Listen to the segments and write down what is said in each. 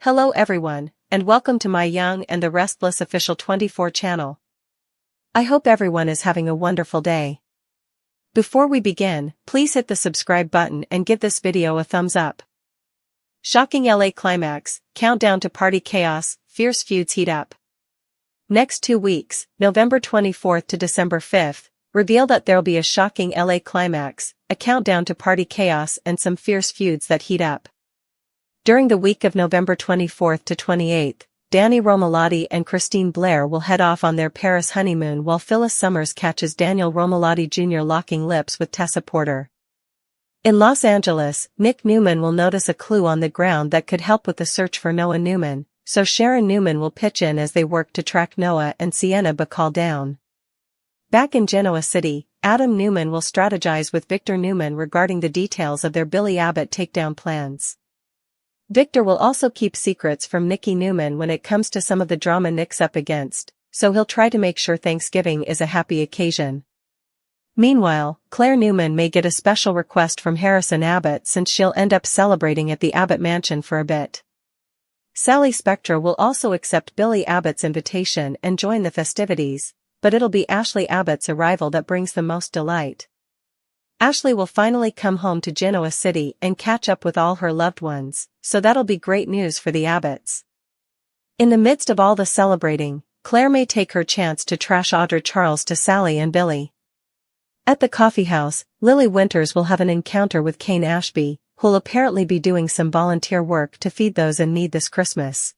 Hello everyone, and welcome to my Young and the Restless official 24 channel. I hope everyone is having a wonderful day. Before we begin, please hit the subscribe button and give this video a thumbs up. Shocking LA climax, countdown to party chaos, fierce feuds heat up. Next 2 weeks, November 24th to December 5th, reveal that there'll be a shocking LA climax, a countdown to party chaos and some fierce feuds that heat up. During the week of November 24th to 28th, Danny Romalotti and Christine Blair will head off on their Paris honeymoon while Phyllis Summers catches Daniel Romalotti Jr. locking lips with Tessa Porter. In Los Angeles, Nick Newman will notice a clue on the ground that could help with the search for Noah Newman, so Sharon Newman will pitch in as they work to track Noah and Sienna Bacall down. Back in Genoa City, Adam Newman will strategize with Victor Newman regarding the details of their Billy Abbott takedown plans. Victor will also keep secrets from Nikki Newman when it comes to some of the drama Nick's up against, so he'll try to make sure Thanksgiving is a happy occasion. Meanwhile, Claire Newman may get a special request from Harrison Abbott since she'll end up celebrating at the Abbott mansion for a bit. Sally Spectra will also accept Billy Abbott's invitation and join the festivities, but it'll be Ashley Abbott's arrival that brings the most delight. Ashley will finally come home to Genoa City and catch up with all her loved ones, so that'll be great news for the Abbotts. In the midst of all the celebrating, Claire may take her chance to trash AUDRA Charles to Sally and Billy. At the coffee house, Lily Winters will have an encounter with Kane Ashby, who'll apparently be doing some volunteer work to feed those in need this Christmas.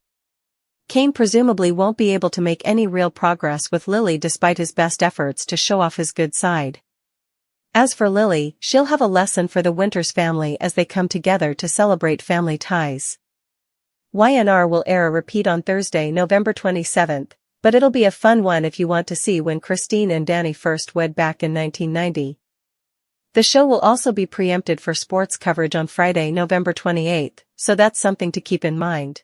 Kane presumably won't be able to make any real progress with Lily despite his best efforts to show off his good side. As for Lily, she'll have a lesson for the Winters family as they come together to celebrate family ties. YNR will air a repeat on Thursday, November 27th, but it'll be a fun one if you want to see when Christine and Danny first wed back in 1990. The show will also be preempted for sports coverage on Friday, November 28th, so that's something to keep in mind.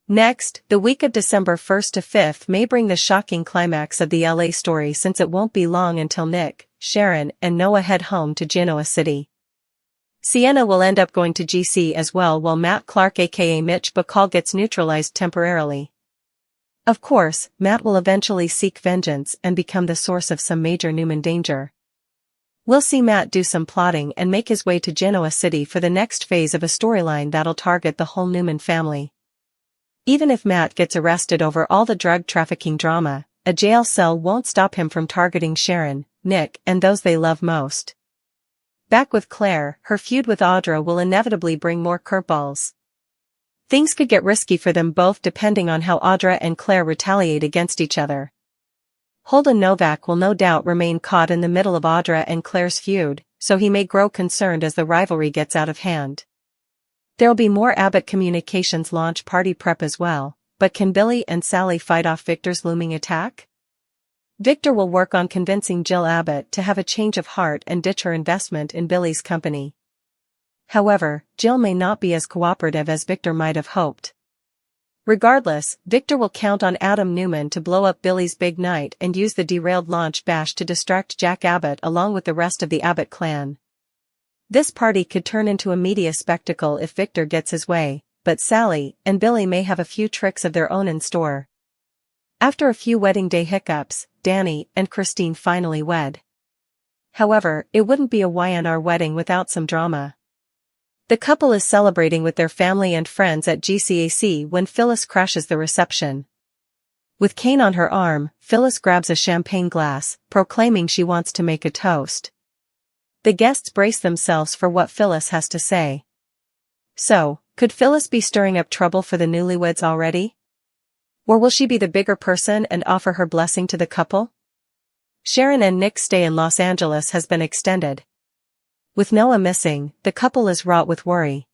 Next, the week of December 1st to 5th may bring the shocking climax of the LA story since it won't be long until Nick, Sharon, and Noah head home to Genoa City. Sienna will end up going to GC as well while Matt Clark aka Mitch Bacall gets neutralized temporarily. Of course, Matt will eventually seek vengeance and become the source of some major Newman danger. We'll see Matt do some plotting and make his way to Genoa City for the next phase of a storyline that'll target the whole Newman family. Even if Matt gets arrested over all the drug trafficking drama, a jail cell won't stop him from targeting Sharon, Nick, and those they love most. Back with Claire, her feud with AUDRA will inevitably bring more curveballs. Things could get risky for them both depending on how AUDRA and Claire retaliate against each other. Holden Novak will no doubt remain caught in the middle of AUDRA and Claire's feud, so he may grow concerned as the rivalry gets out of hand. There'll be more Abbott Communications launch party prep as well, but can Billy and Sally fight off Victor's looming attack? Victor will work on convincing Jill Abbott to have a change of heart and ditch her investment in Billy's company. However, Jill may not be as cooperative as Victor might have hoped. Regardless, Victor will count on Adam Newman to blow up Billy's big night and use the derailed launch bash to distract Jack Abbott along with the rest of the Abbott clan. This party could turn into a media spectacle if Victor gets his way, but Sally and Billy may have a few tricks of their own in store. After a few wedding day hiccups, Danny and Christine finally wed. However, it wouldn't be a YNR wedding without some drama. The couple is celebrating with their family and friends at GCAC when Phyllis crashes the reception. With Kane on her arm, Phyllis grabs a champagne glass, proclaiming she wants to make a toast. The guests brace themselves for what Phyllis has to say. So, could Phyllis be stirring up trouble for the newlyweds already? Or will she be the bigger person and offer her blessing to the couple? Sharon and Nick's stay in Los Angeles has been extended. With Noah missing, the couple is wrought with worry.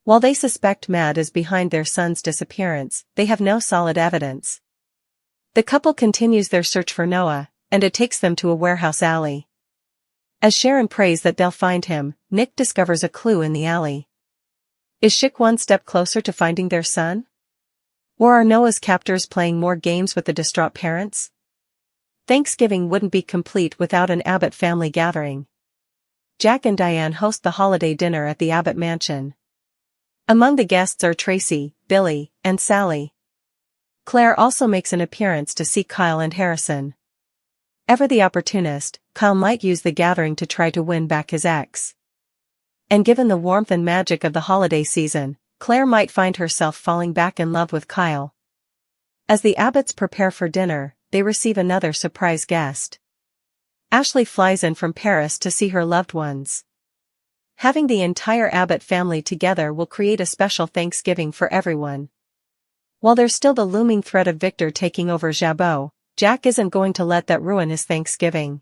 While they suspect Matt is behind their son's disappearance, they have no solid evidence. The couple continues their search for Noah, and it takes them to a warehouse alley. As Sharon prays that they'll find him, Nick discovers a clue in the alley. Is Schick one step closer to finding their son? Or are Noah's captors playing more games with the distraught parents? Thanksgiving wouldn't be complete without an Abbott family gathering. Jack and Diane host the holiday dinner at the Abbott mansion. Among the guests are Tracy, Billy, and Sally. Claire also makes an appearance to see Kyle and Harrison. Ever the opportunist, Kyle might use the gathering to try to win back his ex. And given the warmth and magic of the holiday season, Claire might find herself falling back in love with Kyle. As the Abbotts prepare for dinner, they receive another surprise guest. Ashley flies in from Paris to see her loved ones. Having the entire Abbott family together will create a special Thanksgiving for everyone. While there's still the looming threat of Victor taking over Jabot, Jack isn't going to let that ruin his Thanksgiving.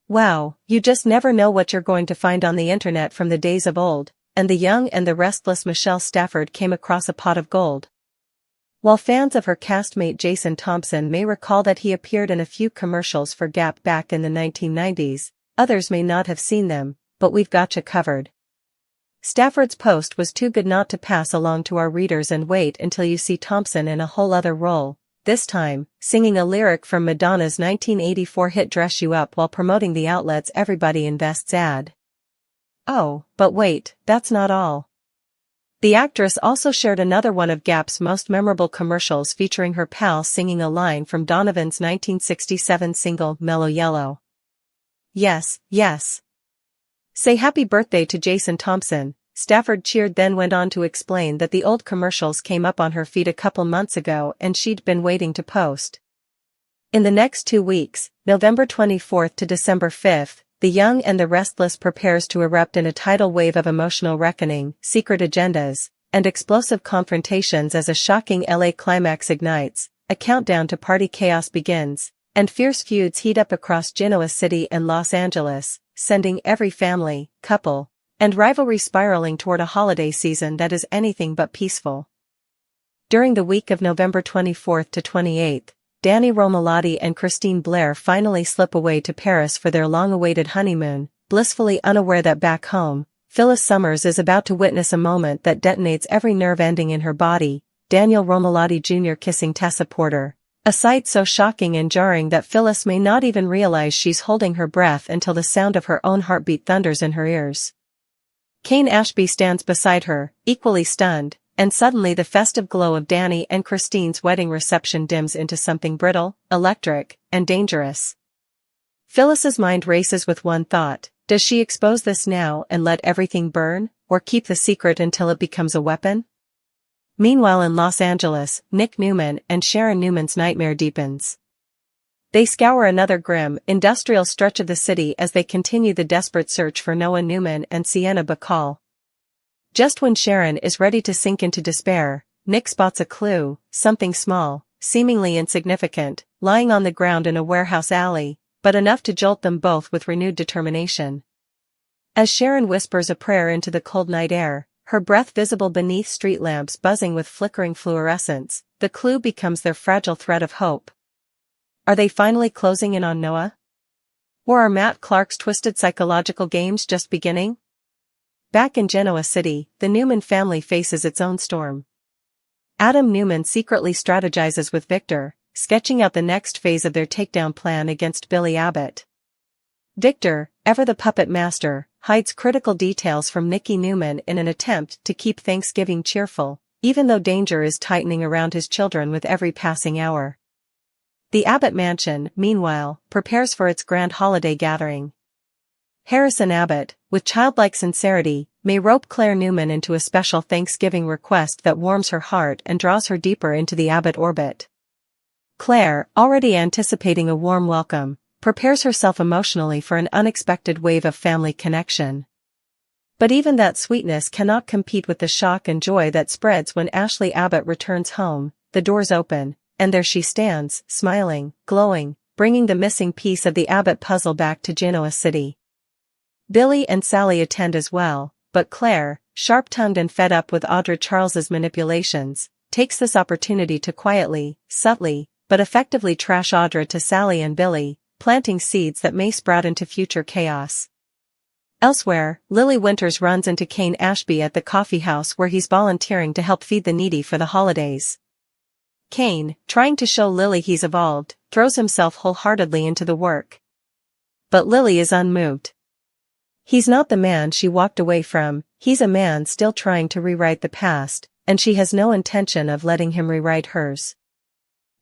Wow, you just never know what you're going to find on the internet from the days of old, and the young and the restless Michelle Stafford came across a pot of gold. While fans of her castmate Jason Thompson may recall that he appeared in a few commercials for Gap back in the 1990s, others may not have seen them, but we've got you covered. Stafford's post was too good not to pass along to our readers, and wait until you see Thompson in a whole other role, this time, singing a lyric from Madonna's 1984 hit Dress You Up while promoting the outlet's Everybody Invests ad. Oh, but wait, that's not all. The actress also shared another one of Gap's most memorable commercials featuring her pal singing a line from Donovan's 1967 single Mellow Yellow. Yes, yes. Say happy birthday to Jason Thompson, Stafford cheered, then went on to explain that the old commercials came up on her feed a couple months ago and she'd been waiting to post. In the next 2 weeks, November 24th to December 5th, the young and the restless prepares to erupt in a tidal wave of emotional reckoning, secret agendas, and explosive confrontations as a shocking LA climax ignites, a countdown to party chaos begins, and fierce feuds heat up across Genoa City and Los Angeles, sending every family, couple, and rivalry spiraling toward a holiday season that is anything but peaceful. During the week of November 24th to 28th, Danny Romalotti and Christine Blair finally slip away to Paris for their long-awaited honeymoon, blissfully unaware that back home, Phyllis Summers is about to witness a moment that detonates every nerve ending in her body, Daniel Romalotti Jr. kissing Tessa Porter, a sight so shocking and jarring that Phyllis may not even realize she's holding her breath until the sound of her own heartbeat thunders in her ears. Kane Ashby stands beside her, equally stunned, and suddenly the festive glow of Danny and Christine's wedding reception dims into something brittle, electric, and dangerous. Phyllis's mind races with one thought: does she expose this now and let everything burn, or keep the secret until it becomes a weapon? Meanwhile in Los Angeles, Nick Newman and Sharon Newman's nightmare deepens. They scour another grim, industrial stretch of the city as they continue the desperate search for Noah Newman and Sienna Bacall. Just when Sharon is ready to sink into despair, Nick spots a clue, something small, seemingly insignificant, lying on the ground in a warehouse alley, but enough to jolt them both with renewed determination. As Sharon whispers a prayer into the cold night air, her breath visible beneath street lamps buzzing with flickering fluorescence, the clue becomes their fragile thread of hope. Are they finally closing in on Noah? Or are Matt Clark's twisted psychological games just beginning? Back in Genoa City, the Newman family faces its own storm. Adam Newman secretly strategizes with Victor, sketching out the next phase of their takedown plan against Billy Abbott. Victor, ever the puppet master, hides critical details from Nicky Newman in an attempt to keep Thanksgiving cheerful, even though danger is tightening around his children with every passing hour. The Abbott mansion, meanwhile, prepares for its grand holiday gathering. Harrison Abbott, with childlike sincerity, may rope Claire Newman into a special Thanksgiving request that warms her heart and draws her deeper into the Abbott orbit. Claire, already anticipating a warm welcome, prepares herself emotionally for an unexpected wave of family connection. But even that sweetness cannot compete with the shock and joy that spreads when Ashley Abbott returns home. The doors open, and there she stands, smiling, glowing, bringing the missing piece of the Abbott puzzle back to Genoa City. Billy and Sally attend as well, but Claire, sharp-tongued and fed up with AUDRA Charles's manipulations, takes this opportunity to quietly, subtly, but effectively trash AUDRA to Sally and Billy, planting seeds that may sprout into future chaos. Elsewhere, Lily Winters runs into Kane Ashby at the coffee house where he's volunteering to help feed the needy for the holidays. Kane, trying to show Lily he's evolved, throws himself wholeheartedly into the work. But Lily is unmoved. He's not the man she walked away from, He's a man still trying to rewrite the past, and she has no intention of letting him rewrite hers.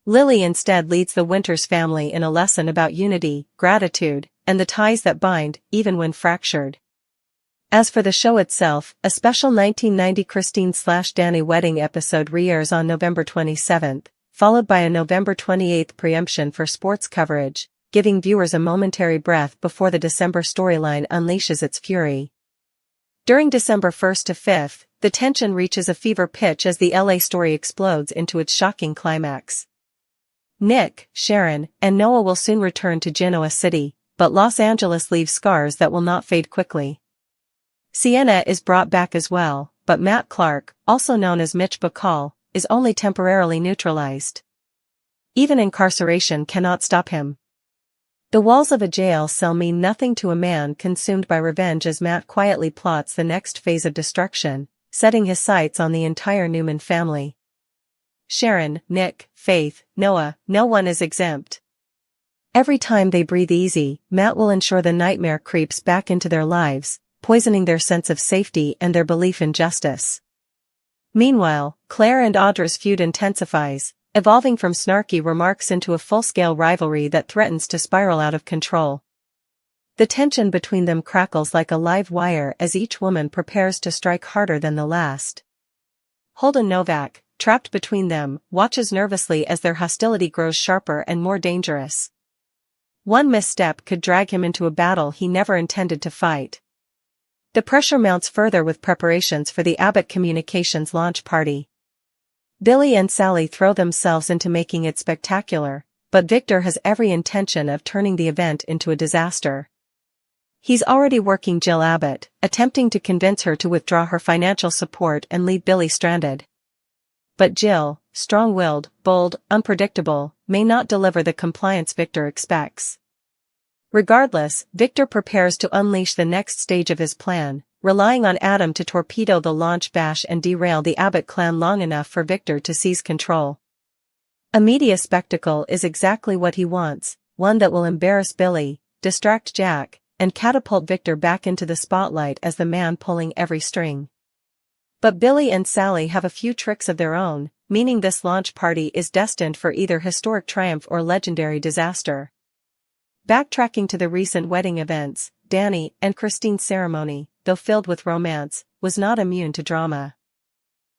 Lily instead leads the Winters family in a lesson about unity, gratitude, and the ties that bind, even when fractured. As for the show itself, a special 1990 Christine/Danny wedding episode re-airs on November 27th, followed by a November 28th preemption for sports coverage, giving viewers a momentary breath before the December storyline unleashes its fury. During December 1st to 5th, the tension reaches a fever pitch as the LA story explodes into its shocking climax. Nick, Sharon, and Noah will soon return to Genoa City, but Los Angeles leaves scars that will not fade quickly. Sienna is brought back as well, but Matt Clark, also known as Mitch Bacall, is only temporarily neutralized. Even incarceration cannot stop him. The walls of a jail cell mean nothing to a man consumed by revenge as Matt quietly plots the next phase of destruction, setting his sights on the entire Newman family. Sharon, Nick, Faith, Noah, no one is exempt. Every time they breathe easy, Matt will ensure the nightmare creeps back into their lives, poisoning their sense of safety and their belief in justice. Meanwhile, Claire and Audra's feud intensifies, evolving from snarky remarks into a full-scale rivalry that threatens to spiral out of control. The tension between them crackles like a live wire as each woman prepares to strike harder than the last. Holden Novak, trapped between them, watches nervously as their hostility grows sharper and more dangerous. One misstep could drag him into a battle he never intended to fight. The pressure mounts further with preparations for the ABBOTT Communications launch party. Billy and Sally throw themselves into making it spectacular, but Victor has every intention of turning the event into a disaster. He's already working Jill Abbott, attempting to convince her to withdraw her financial support and leave Billy stranded. But Jill, strong-willed, bold, unpredictable, may not deliver the compliance Victor expects. Regardless, Victor prepares to unleash the next stage of his plan, relying on Adam to torpedo the launch bash and derail the Abbott clan long enough for Victor to seize control. A media spectacle is exactly what he wants, one that will embarrass Billy, distract Jack, and catapult Victor back into the spotlight as the man pulling every string. But Billy and Sally have a few tricks of their own, meaning this launch party is destined for either historic triumph or legendary disaster. Backtracking to the recent wedding events, Danny and Christine's ceremony, though filled with romance, was not immune to drama.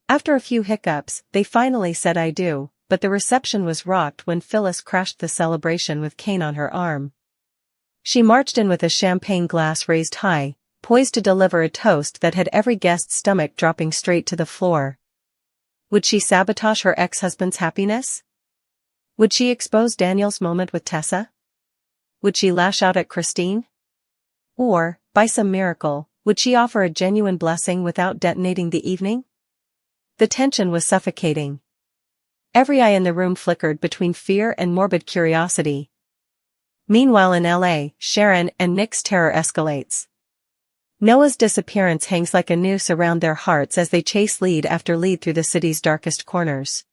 After a few hiccups, they finally said I do, but the reception was rocked when Phyllis crashed the celebration with Kane on her arm. She marched in with a champagne glass raised high, poised to deliver a toast that had every guest's stomach dropping straight to the floor. Would she sabotage her ex-husband's happiness? Would she expose Daniel's moment with Tessa? Would she lash out at Christine? Or, by some miracle, would she offer a genuine blessing without detonating the evening? The tension was suffocating. Every eye in the room flickered between fear and morbid curiosity. Meanwhile in LA, Sharon and Nick's terror escalates. Noah's disappearance hangs like a noose around their hearts as they chase lead after lead through the city's darkest corners.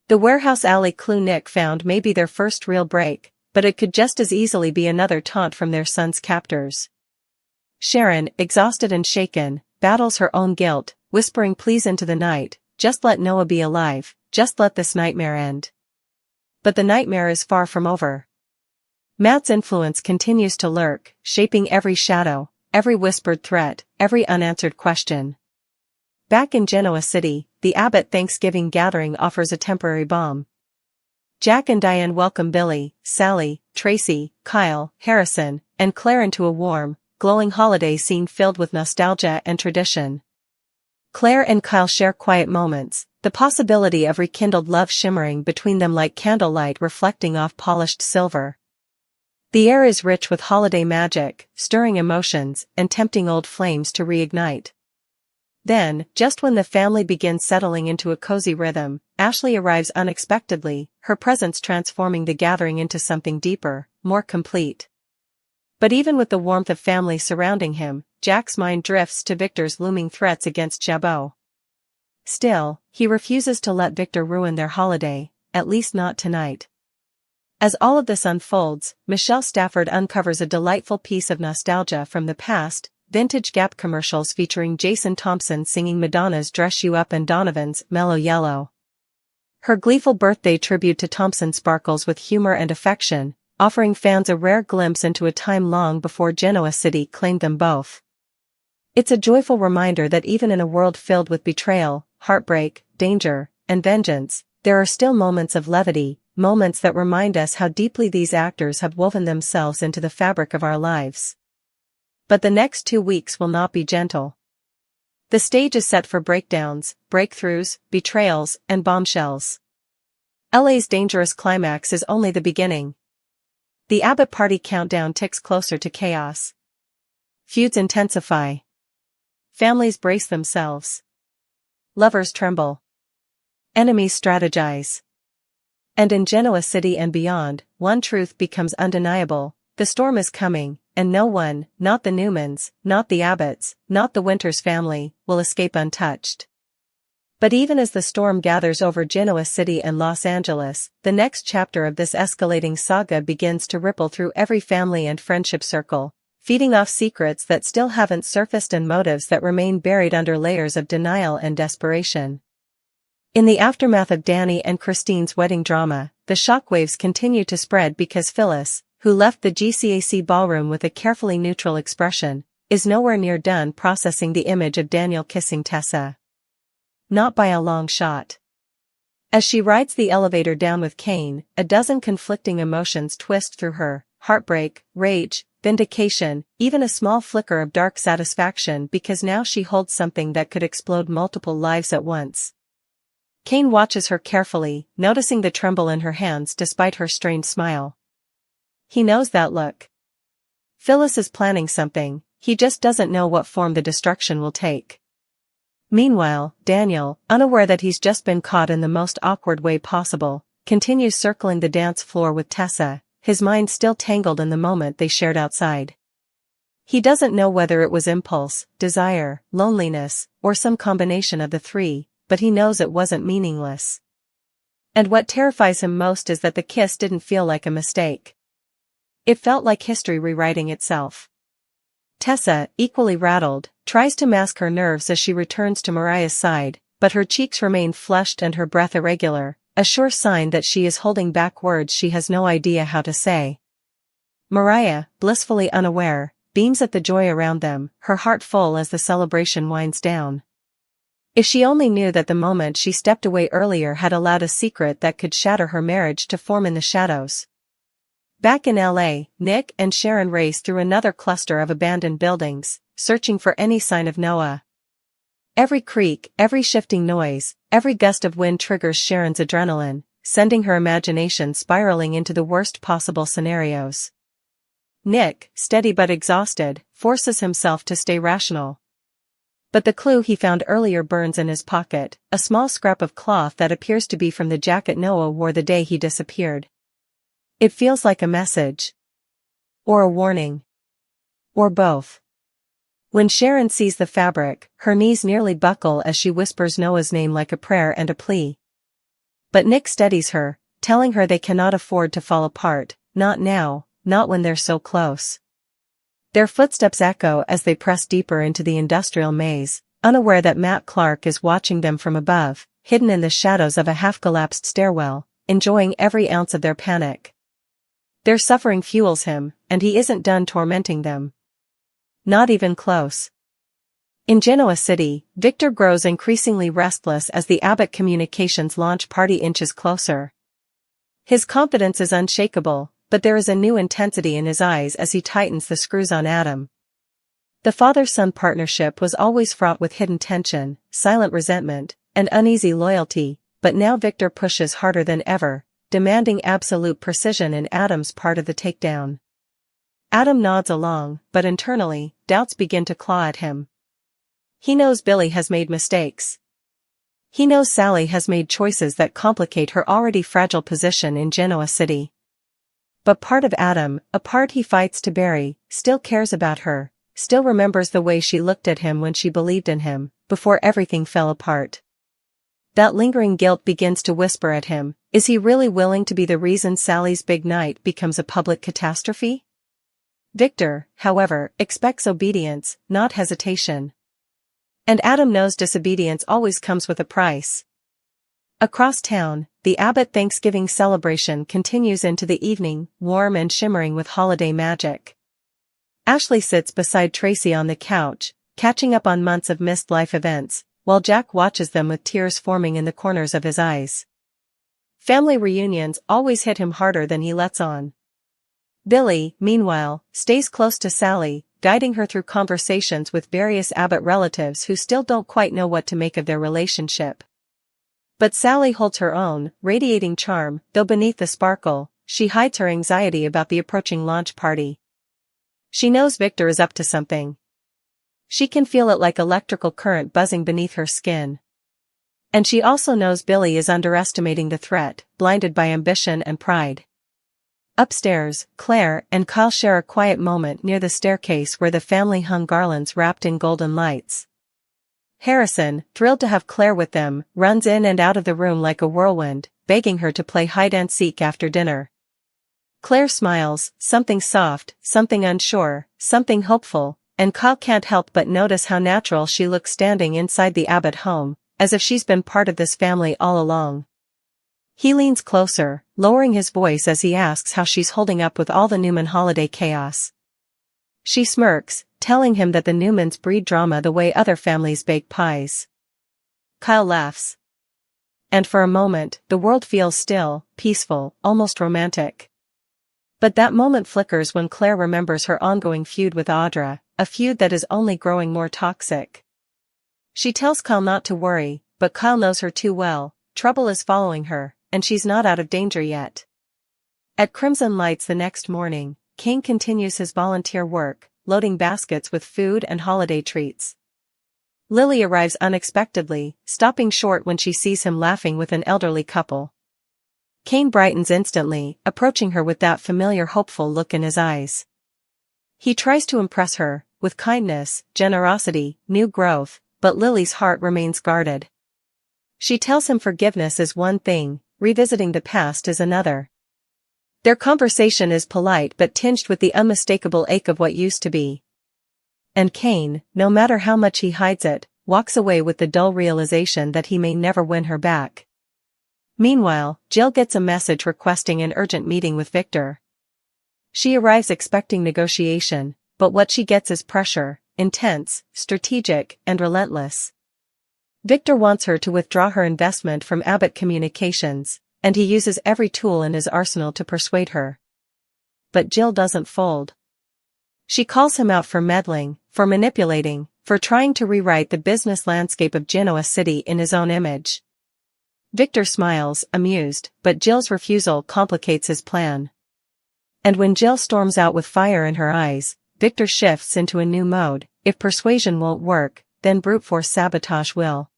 The warehouse alley clue Nick found may be their first real break, but it could just as easily be another taunt from their son's captors. Sharon, exhausted and shaken, battles her own guilt, whispering pleas into the night, just let Noah be alive, just let this nightmare end. But the nightmare is far from over. Matt's influence continues to lurk, shaping every shadow, every whispered threat, every unanswered question. Back in Genoa City, the ABBOTT Thanksgiving gathering offers a temporary balm. Jack and Diane welcome Billy, Sally, Tracy, Kyle, Harrison, and Claire into a warm, glowing holiday scene filled with nostalgia and tradition. Claire and Kyle share quiet moments, the possibility of rekindled love shimmering between them like candlelight reflecting off polished silver. The air is rich with holiday magic, stirring emotions, and tempting old flames to reignite. Then, just when the family begins settling into a cozy rhythm, Ashley arrives unexpectedly, her presence transforming the gathering into something deeper, more complete. But even with the warmth of family surrounding him, Jack's mind drifts to Victor's looming threats against Jabot. Still, he refuses to let Victor ruin their holiday, at least not tonight. As all of this unfolds, Michelle Stafford uncovers a delightful piece of nostalgia from the past, vintage Gap commercials featuring Jason Thompson singing Madonna's Dress You Up and Donovan's Mellow Yellow. Her gleeful birthday tribute to Thompson sparkles with humor and affection, offering fans a rare glimpse into a time long before Genoa City claimed them both. It's a joyful reminder that even in a world filled with betrayal, heartbreak, danger, and vengeance, there are still moments of levity, moments that remind us how deeply these actors have woven themselves into the fabric of our lives. But the next 2 weeks will not be gentle. The stage is set for breakdowns, breakthroughs, betrayals, and bombshells. LA's dangerous climax is only the beginning. The ABBOTT party countdown ticks closer to chaos. Feuds intensify. Families brace themselves. Lovers tremble. Enemies strategize. And in Genoa City and beyond, one truth becomes undeniable: the storm is coming, and no one, not the Newmans, not the Abbotts, not the Winters family, will escape untouched. But even as the storm gathers over Genoa City and Los Angeles, the next chapter of this escalating saga begins to ripple through every family and friendship circle, feeding off secrets that still haven't surfaced and motives that remain buried under layers of denial and desperation. In the aftermath of Danny and Christine's wedding drama, the shockwaves continue to spread because Phyllis, who left the GCAC ballroom with a carefully neutral expression, is nowhere near done processing the image of Daniel kissing Tessa. Not by a long shot. As she rides the elevator down with Kane, a dozen conflicting emotions twist through her: heartbreak, rage, vindication, even a small flicker of dark satisfaction because now she holds something that could explode multiple lives at once. Kane watches her carefully, noticing the tremble in her hands despite her strained smile. He knows that look. Phyllis is planning something, he just doesn't know what form the destruction will take. Meanwhile, Daniel, unaware that he's just been caught in the most awkward way possible, continues circling the dance floor with Tessa, his mind still tangled in the moment they shared outside. He doesn't know whether it was impulse, desire, loneliness, or some combination of the three, but he knows it wasn't meaningless. And what terrifies him most is that the kiss didn't feel like a mistake. It felt like history rewriting itself. Tessa, equally rattled, tries to mask her nerves as she returns to Mariah's side, but her cheeks remain flushed and her breath irregular, a sure sign that she is holding back words she has no idea how to say. Mariah, blissfully unaware, beams at the joy around them, her heart full as the celebration winds down. If she only knew that the moment she stepped away earlier had allowed a secret that could shatter her marriage to form in the shadows. Back in LA, Nick and Sharon race through another cluster of abandoned buildings, searching for any sign of Noah. Every creak, every shifting noise, every gust of wind triggers Sharon's adrenaline, sending her imagination spiraling into the worst possible scenarios. Nick, steady but exhausted, forces himself to stay rational. But the clue he found earlier burns in his pocket, a small scrap of cloth that appears to be from the jacket Noah wore the day he disappeared. It feels like a message. Or a warning. Or both. When Sharon sees the fabric, her knees nearly buckle as she whispers Noah's name like a prayer and a plea. But Nick steadies her, telling her they cannot afford to fall apart, not now, not when they're so close. Their footsteps echo as they press deeper into the industrial maze, unaware that Matt Clark is watching them from above, hidden in the shadows of a half-collapsed stairwell, enjoying every ounce of their panic. Their suffering fuels him, and he isn't done tormenting them. Not even close. In Genoa City, Victor grows increasingly restless as the ABBOTT Communications launch party inches closer. His confidence is unshakable, but there is a new intensity in his eyes as he tightens the screws on Adam. The father-son partnership was always fraught with hidden tension, silent resentment, and uneasy loyalty, but now Victor pushes harder than ever, demanding absolute precision in Adam's part of the takedown. Adam nods along, but internally, doubts begin to claw at him. He knows Billy has made mistakes. He knows Sally has made choices that complicate her already fragile position in Genoa City. But part of Adam, a part he fights to bury, still cares about her, still remembers the way she looked at him when she believed in him, before everything fell apart. That lingering guilt begins to whisper at him: is he really willing to be the reason Sally's big night becomes a public catastrophe? Victor, however, expects obedience, not hesitation. And Adam knows disobedience always comes with a price. Across town, the Abbott Thanksgiving celebration continues into the evening, warm and shimmering with holiday magic. Ashley sits beside Tracy on the couch, catching up on months of missed life events, while Jack watches them with tears forming in the corners of his eyes. Family reunions always hit him harder than he lets on. Billy, meanwhile, stays close to Sally, guiding her through conversations with various Abbott relatives who still don't quite know what to make of their relationship. But Sally holds her own, radiating charm, though beneath the sparkle, she hides her anxiety about the approaching launch party. She knows Victor is up to something. She can feel it like electrical current buzzing beneath her skin. And she also knows Billy is underestimating the threat, blinded by ambition and pride. Upstairs, Claire and Kyle share a quiet moment near the staircase where the family hung garlands wrapped in golden lights. Harrison, thrilled to have Claire with them, runs in and out of the room like a whirlwind, begging her to play hide-and-seek after dinner. Claire smiles, something soft, something unsure, something hopeful, and Kyle can't help but notice how natural she looks standing inside the Abbott home, as if she's been part of this family all along. He leans closer, lowering his voice as he asks how she's holding up with all the Newman holiday chaos. She smirks, telling him that the Newmans breed drama the way other families bake pies. Kyle laughs. And for a moment, the world feels still, peaceful, almost romantic. But that moment flickers when Claire remembers her ongoing feud with AUDRA, a feud that is only growing more toxic. She tells Kyle not to worry, but Kyle knows her too well, trouble is following her, and she's not out of danger yet. At Crimson Lights the next morning, Kane continues his volunteer work, loading baskets with food and holiday treats. Lily arrives unexpectedly, stopping short when she sees him laughing with an elderly couple. Kane brightens instantly, approaching her with that familiar hopeful look in his eyes. He tries to impress her, with kindness, generosity, new growth, but Lily's heart remains guarded. She tells him forgiveness is one thing, revisiting the past is another. Their conversation is polite but tinged with the unmistakable ache of what used to be. And Kane, no matter how much he hides it, walks away with the dull realization that he may never win her back. Meanwhile, Jill gets a message requesting an urgent meeting with Victor. She arrives expecting negotiation, but what she gets is pressure, intense, strategic, and relentless. Victor wants her to withdraw her investment from Abbott Communications, and he uses every tool in his arsenal to persuade her. But Jill doesn't fold. She calls him out for meddling, for manipulating, for trying to rewrite the business landscape of Genoa City in his own image. Victor smiles, amused, but Jill's refusal complicates his plan. And when Jill storms out with fire in her eyes, Victor shifts into a new mode. If persuasion won't work, then brute force sabotage will.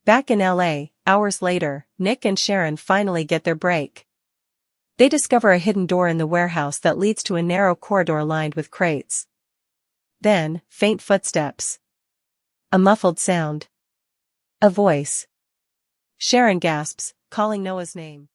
Back in LA, hours later, Nick and Sharon finally get their break. They discover a hidden door in the warehouse that leads to a narrow corridor lined with crates. Then, faint footsteps. A muffled sound. A voice. Sharon gasps, calling Noah's name.